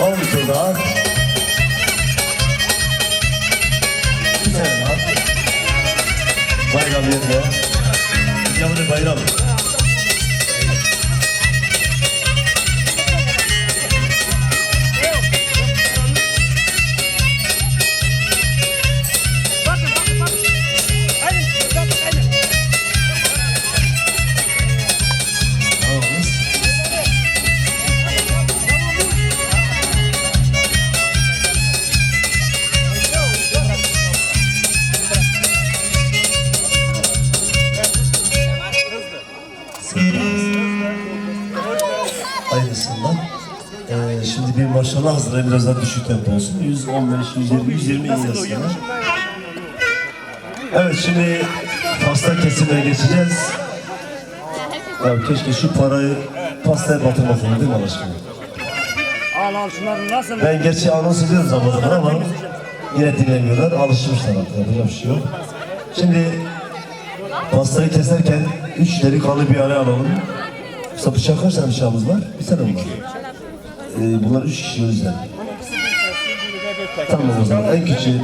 10 daha. Güzel daha. Bayram yerine. Yavru bayram. Aynısından. Şimdi bir maşallah hazırlayın, biraz daha düşük tempo olsun. 115, 120, 120 yazsınlar. Evet, şimdi pasta kesimine geçeceğiz. Ya keşke şu parayı pastaya batırmasın değil mi Allah aşkına? Al şunları nasıl? Ben gerçi anons ediyorum zamanında ama yine dinlemiyorlar, alışmışlar artık, yapacak bir şey yok. Şimdi pastayı keserken 3 delikanlı bir araya alalım. Mesela bıçak kaç tane bıçağımız var? Bir tane mi var? Bunlar 3 kişi o yüzden. Tamam o zaman en küçüğü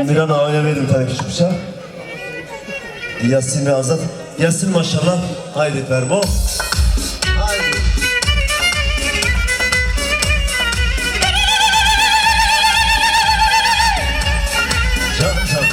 Miran ağaya verir bir tane küçük bıçak. Yasin ve Azat. Yasin maşallah. Haydi Fermo. Haydi. Can can.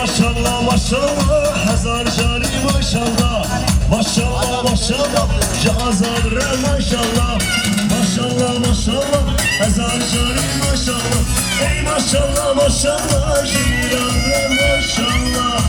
Maşallah maşallah hazar cari maşallah. Maşallah maşallah cazarre maşallah. Maşallah maşallah hazar cari maşallah. Ey maşallah maşallah şiirare maşallah.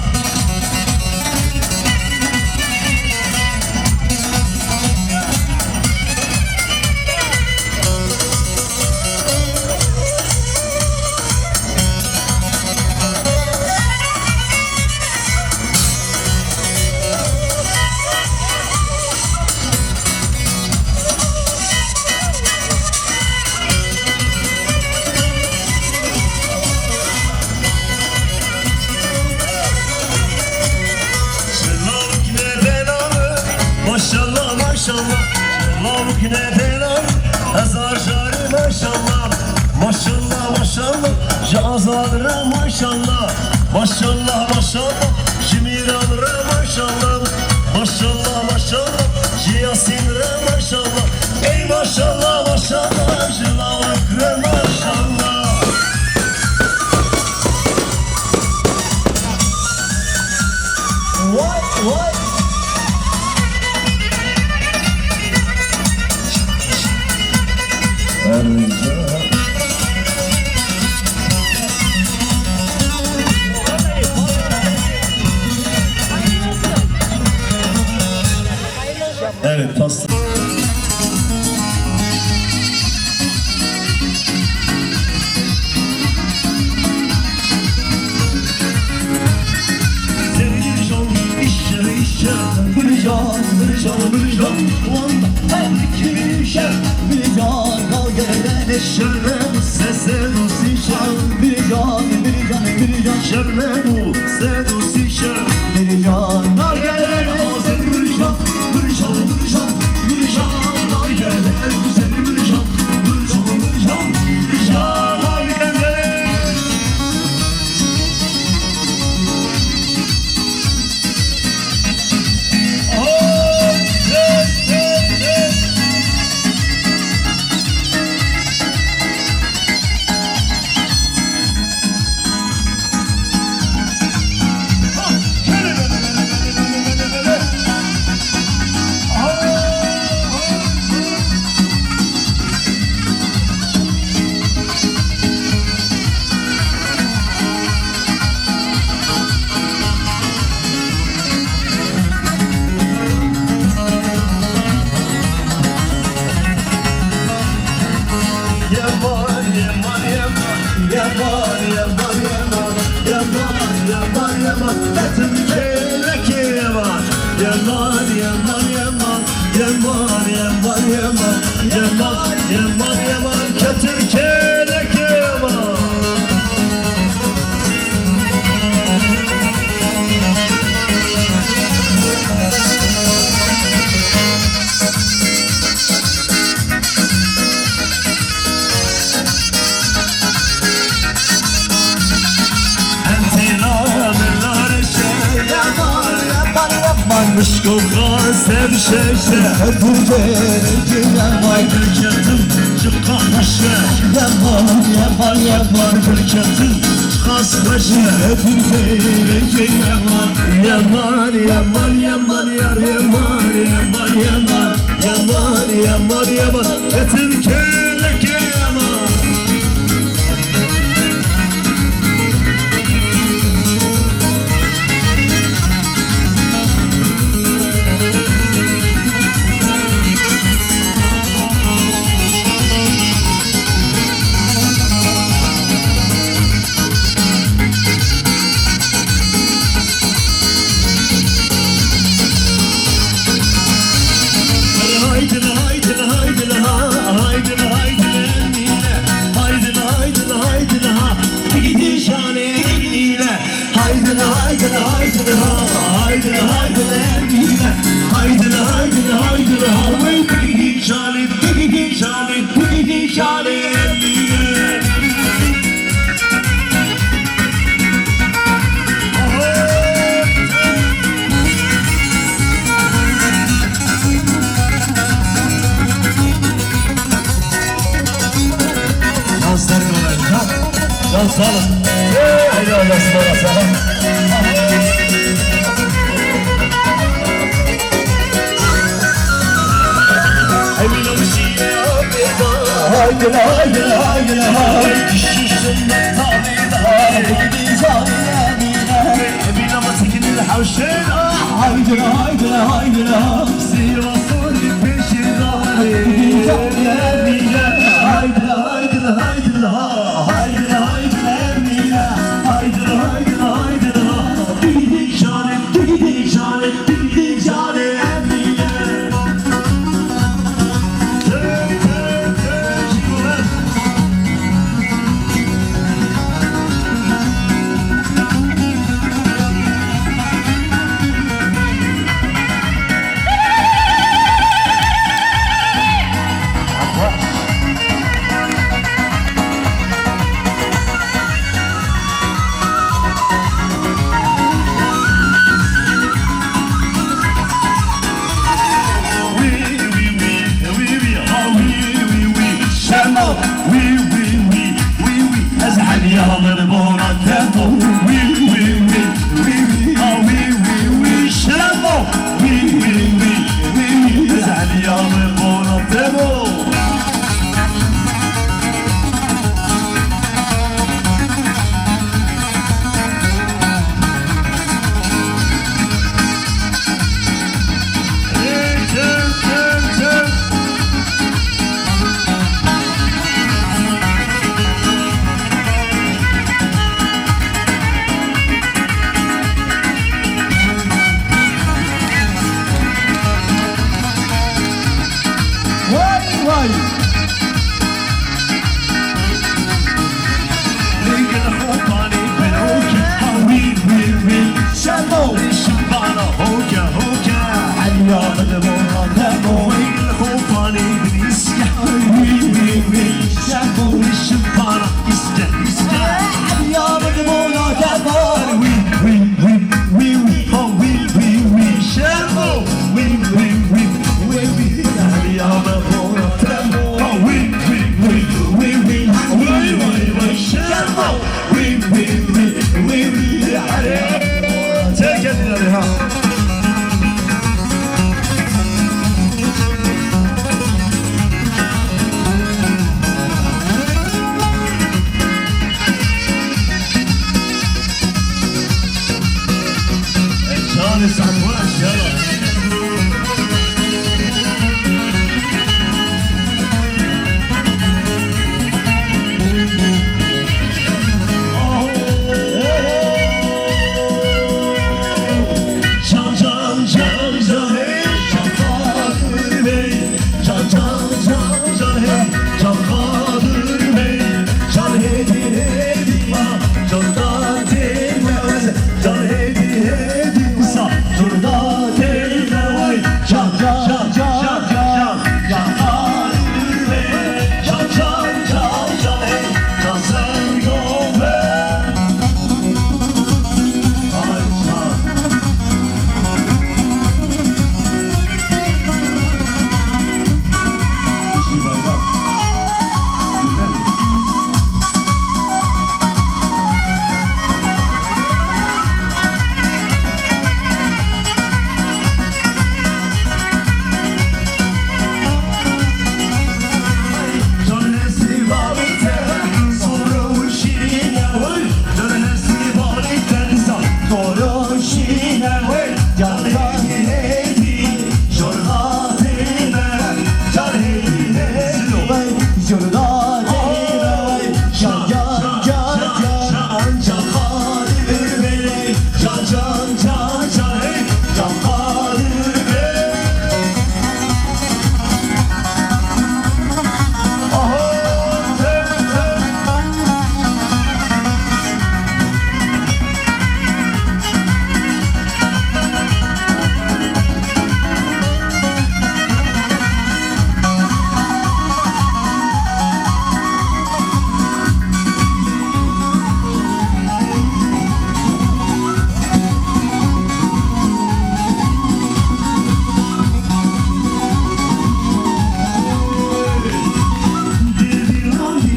Maşallah maşallah Lavuk ne belan Hazar jari maşallah. Maşallah maşallah Cazarre maşallah. Maşallah maşallah Şimiranre maşallah. Maşallah maşallah Ciyasinre maşallah. Ey maşallah maşallah Lavukre maşallah. Vay vay. Evet, pasta. Şerlebu sedusi şer bir can şerlebu sedusi şer bir can nar gelen o sen bir can nar gelen sen bir can nar gelen. yaman yaman yaman yaman yaman yaman yaman Etim kelek yaman yaman yaman yaman yaman yaman yaman yaman yaman yaman Ketim kelek yaman Müşkoka sevşeşe Hepurge yaman Birketim çıkka taşı Yaman yaman yaman Birketim çıkas taşı Hepurge yaman Yaman yaman yaman yar yaman yaman yaman Yaman yaman yaman Ketim kelek yaman Sağ olun. Haydi Allah'ın orası. Haydi haydi haydi haydi Şişinden tavida Haydi zaviyemine Emin ama tekinil havşena Haydi haydi haydi Sivas'ın peşindari Haydi zaviyemine Haydi haydi haydi Haydi haydi emine Haydi haydi haydi Didi şanet didi şanet didi şanet emine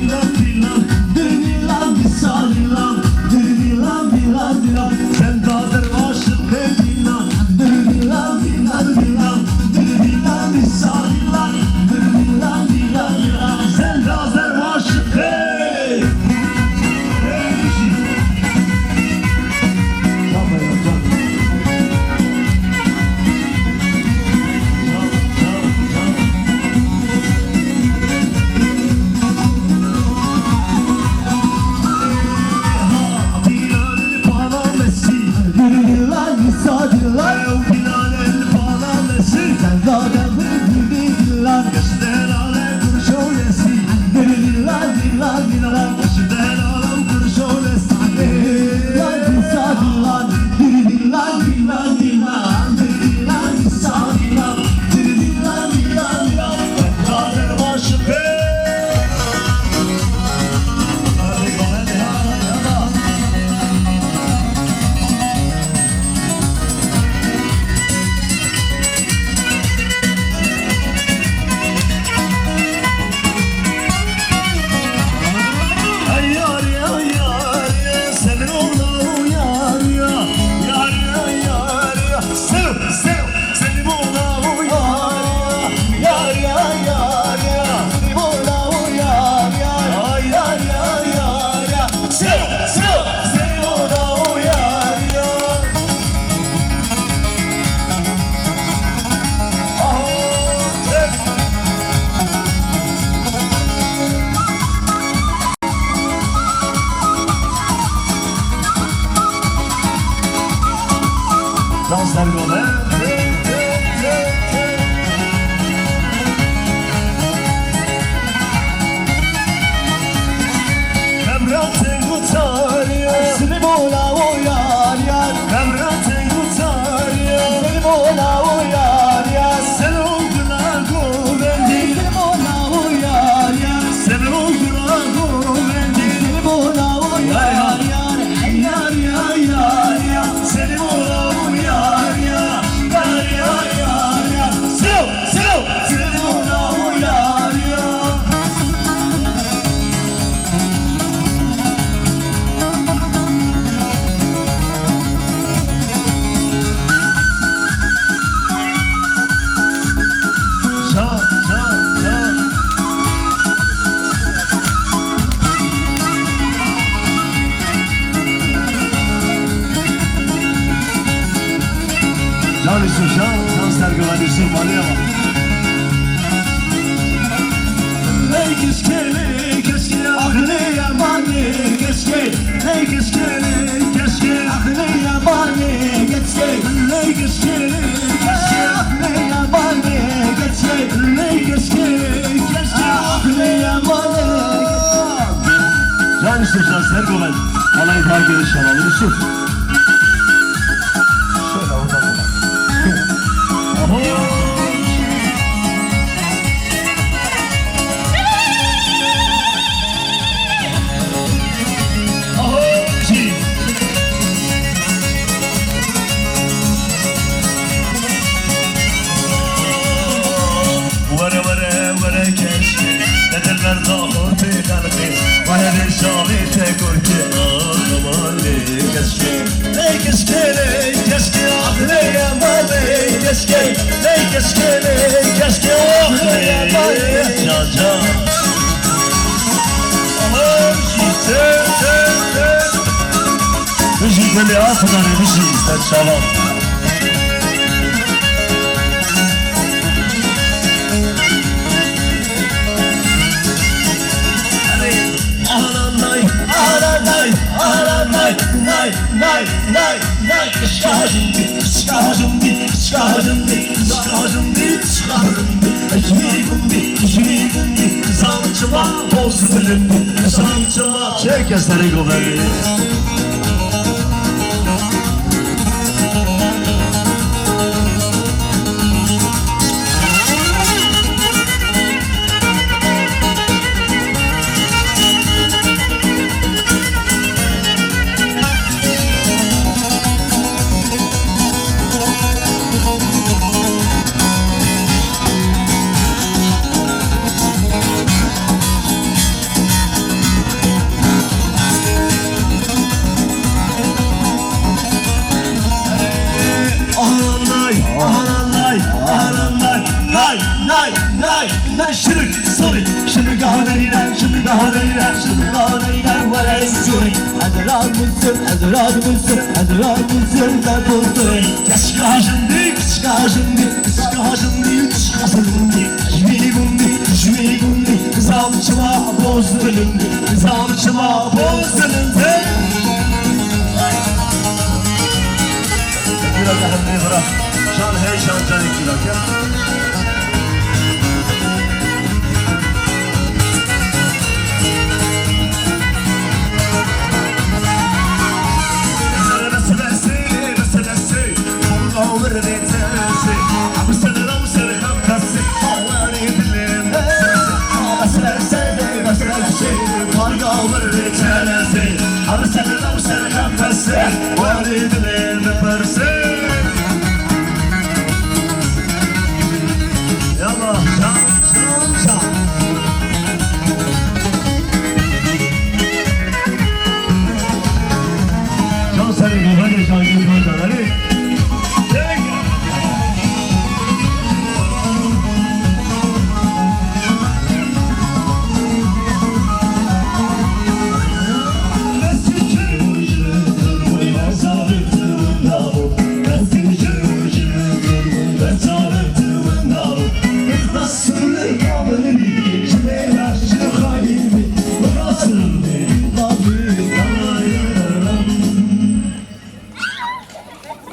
dilan dilan dilan misal dilan dilan dilan dilan sen dadır aşık ne dilan dilan dilan dilan dilan misal dilan dilan dilan dilan sen dadır aşık hey yapma yapma Danslar yolu Emratın kutarıyor Seni mola uyar yar Emratın kutarıyor Seni mola uyar yar Sen oldular güvendi Seni mola uyar yar Sen oldular güvendi Seni mola uyar yar Yar yar yar yar Seni mola uyar yar Yar yar yar yar Seni mola uyar yar Can Yusuf Can sergiler Yusuf Ali'ye bak. Ey keşke keşke ahli yamani keşke ey keşke ahli yamani keşke ey keşke ahli yamani keşke ey keşke ahli yamani Can Yusuf Can sergiler alayı daha geniş alalım Yusuf. Şöyle oradan Müzikleri altından emişiz sen çalan. Çek eseri goberi. Biraz daha hemmeyi bırak. Şan heyecan canik bir dakika.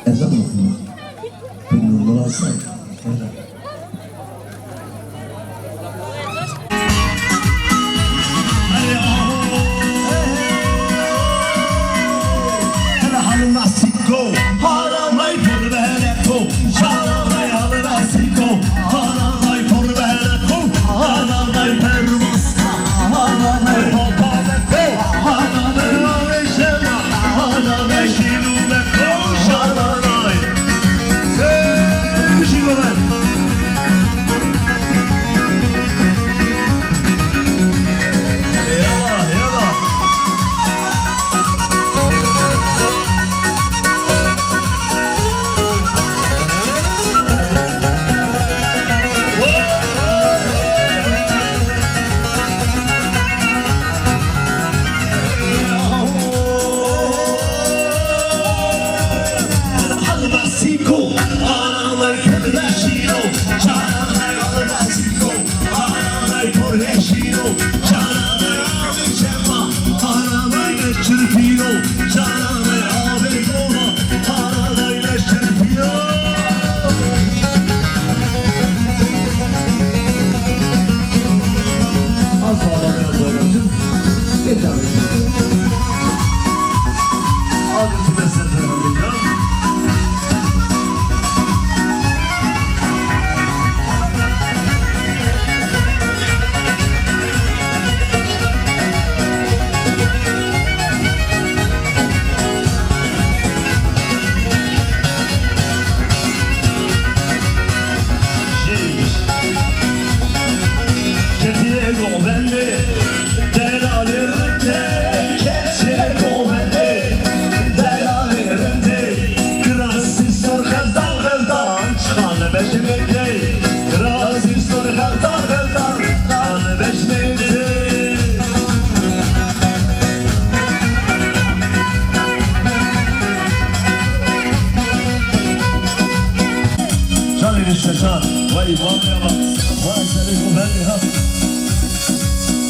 Ezan okuyor. Bir nurları alsana.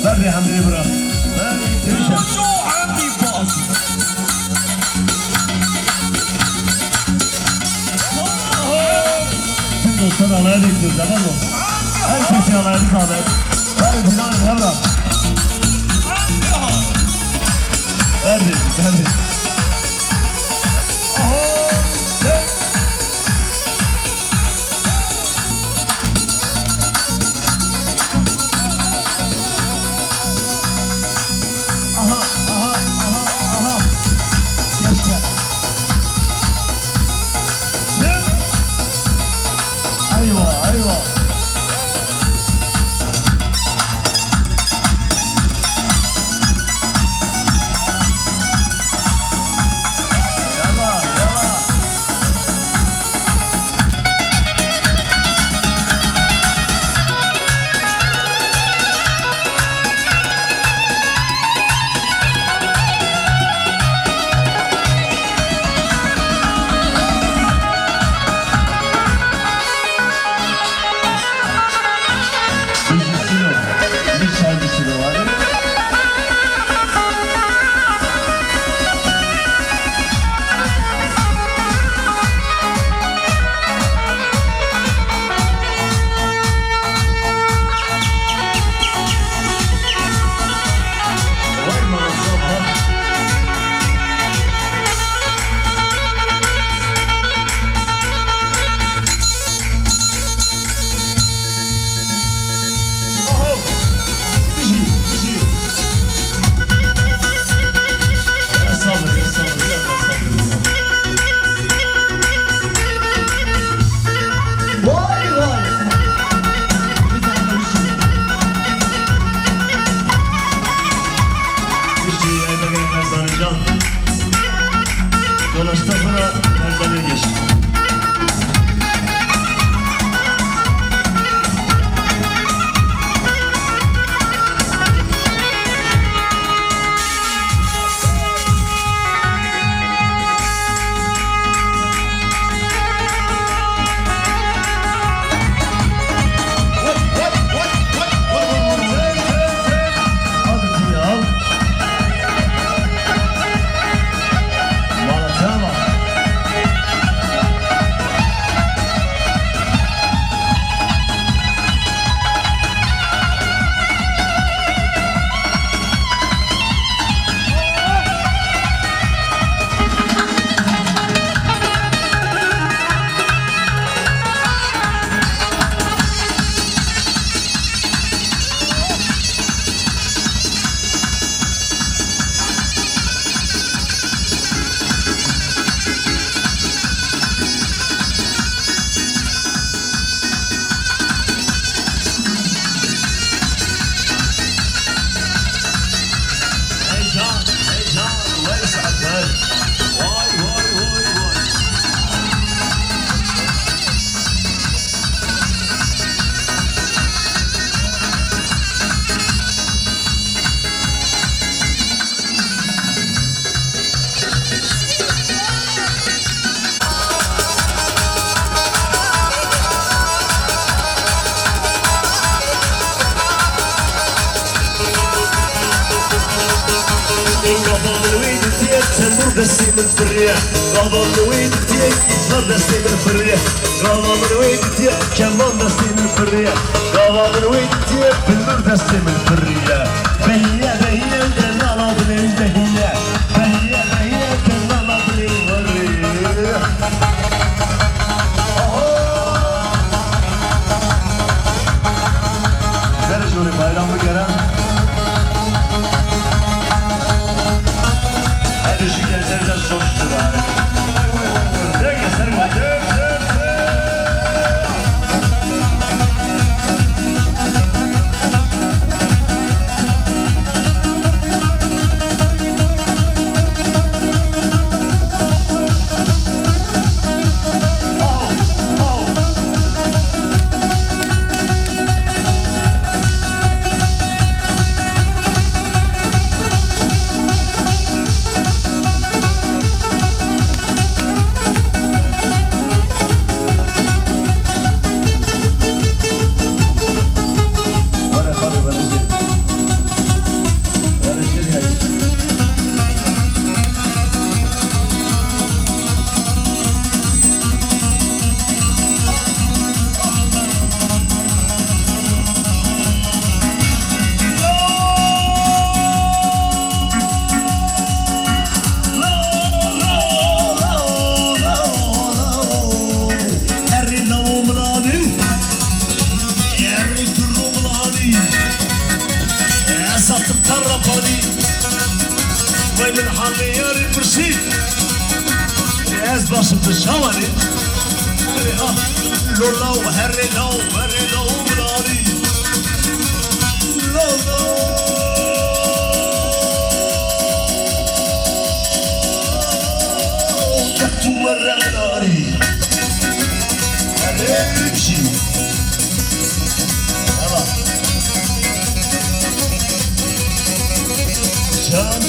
Ver hamdini bırak. Ver demişim. Tüm dostlar alaya bekliyoruz, tamam mı? Herkesin alaya bir zahmet. Ver Dilan'ım yavrum. Verdi. ıslanacağım. Dolaştıktan sonra perdeye geç. نسيم الفرية غضب ويدتي غضب نسيم الفرية غضب ويدتي كمان نسيم الفرية غضب ويدتي بالنور نسيم الفرية بهيا بهيا كنا بلي بهيا بهيا بهيا كنا بلي ورية Ver şunu bayramı gelen. Hadi şu gençlerden sonuçtu bari. Dön gençlerim hadi. Dön. من حمير البرسيد از باسم تشاوري لولو هري لو بلاري لولو كتو وراناري هريكشي جان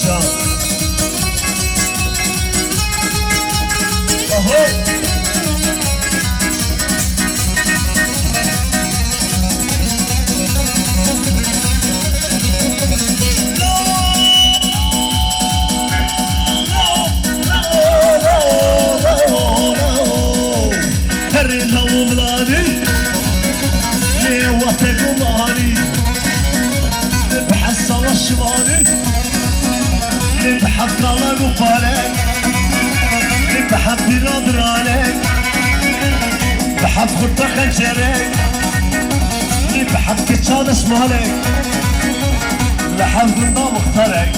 بحق الله وفالك بحق نظرانك بحق خطة خنجرك بحق كتشان اسمالك لحظ النوم اختارك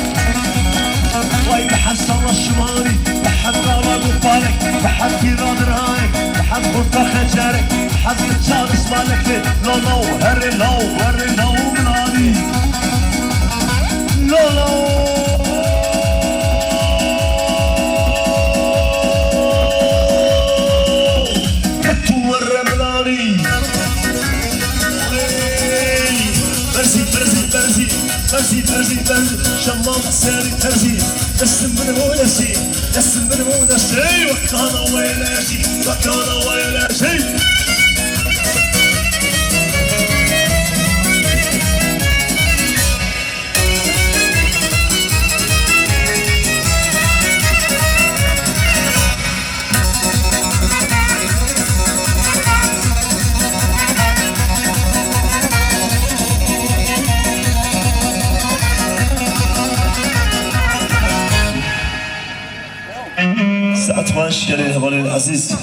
واي بحس الله الشمالي بحق الله وفالك بحق نظرانك بحق خطة خنجرك بحق كتشان اسمالك لولو هري لو منادي لولو ben şamam seri terzi Desin benim o nesi Desin benim o nesi Vakana ve enerji Vakana ve enerji ساعة ماش كان الهضري العزيز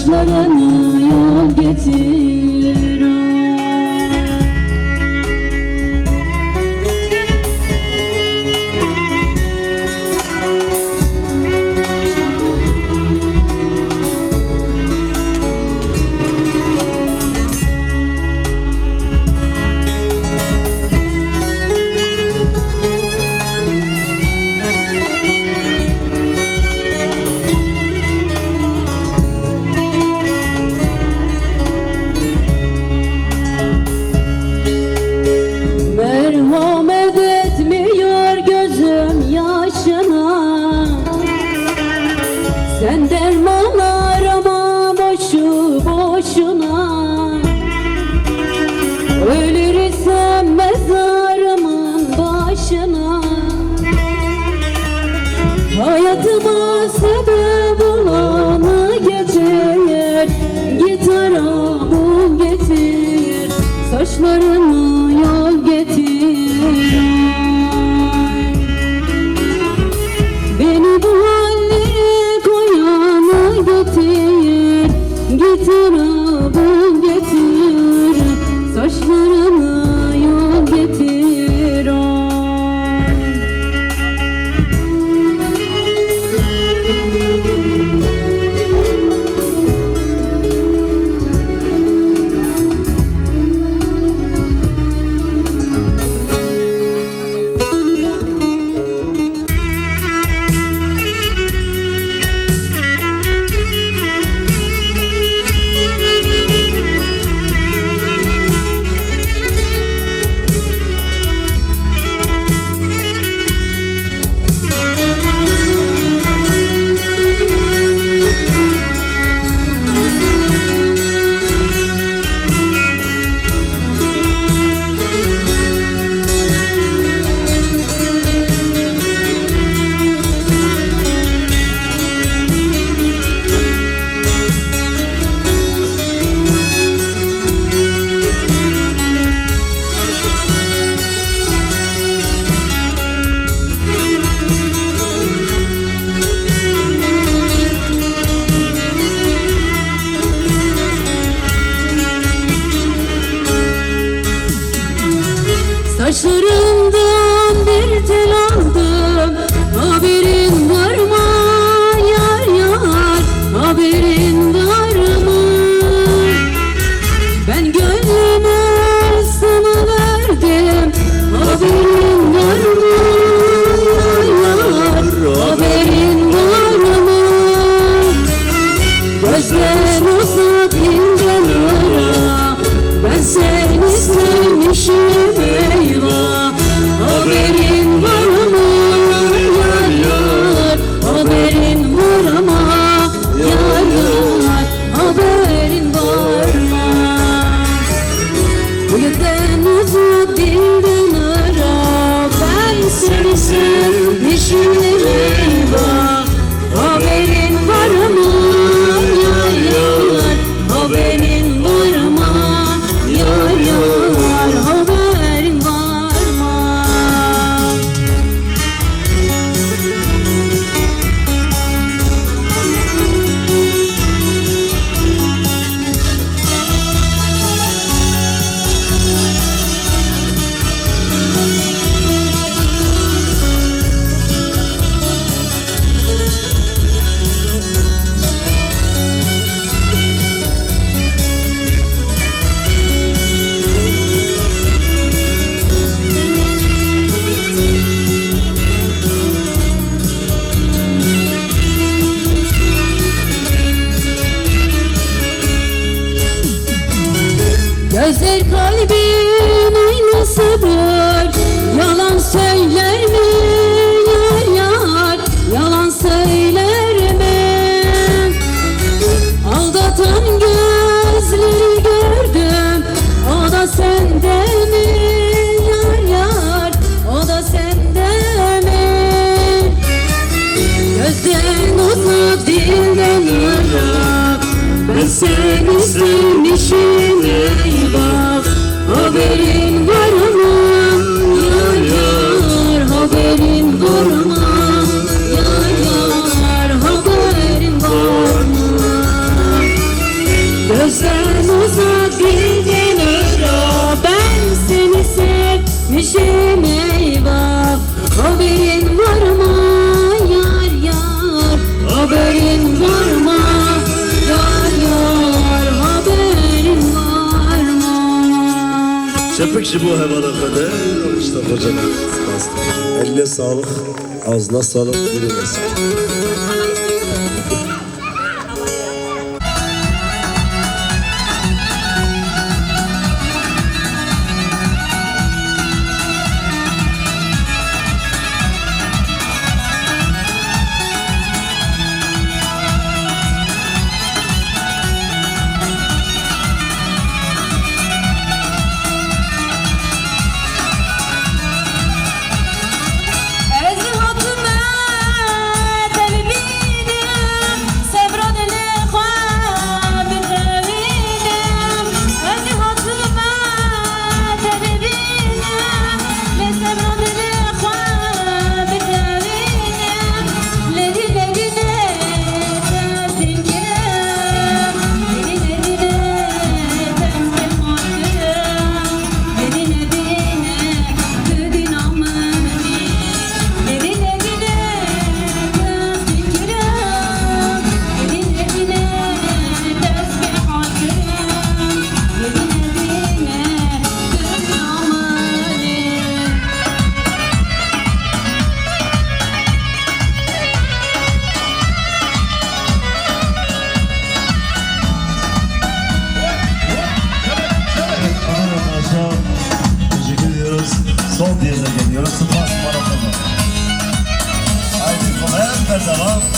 saçlarına yol getir. Merhamet etmiyor gözüm yaşına, sen derman arama boşu boşuna. Ölürsem mezarımın başına, hayatıma sebep olanı getir, gitara bul getir, saçlarını yol getir. Beni bu hallere koyanı getir, gitara bul getir, saçlarını yol getir. Saçlarından bir tel aldım, haberin var mı yar yar, haberin var mı? Ben gönlümü sana verdim, haberin var mı yar yar, haberin var mı? Gözler uzak ince yara, ben seni sevmişim eyvah. Haberin var mı yar yar, haberin var mı yar yar, haberin var mı? Bu yüzden uzak dilden ara, ben seni sevmişim eyvah. Haberin var mı yar yar, haberin var mı yar yar, haberin var mı? Gözler kalbin aynasıdır, yalan söyler mi yar yar, yalan söyler mi? Aldatan gözleri gördüm, o da sende mi yar yar, o da sende mi? Gözden uzak dilden ırak, ben seni sevmişim eyvah. Haberin var mı yar yar, haberin var mı yar yar, haberin var mı? işi bu hevana kadar. Mustafa hocam. Eline sağlık. Ağzına sağlık. Yüreğine sağlık. Teşekkür ediyoruz. Son diyeline geliyoruz. Spas maratonu. Haydi, hep devam.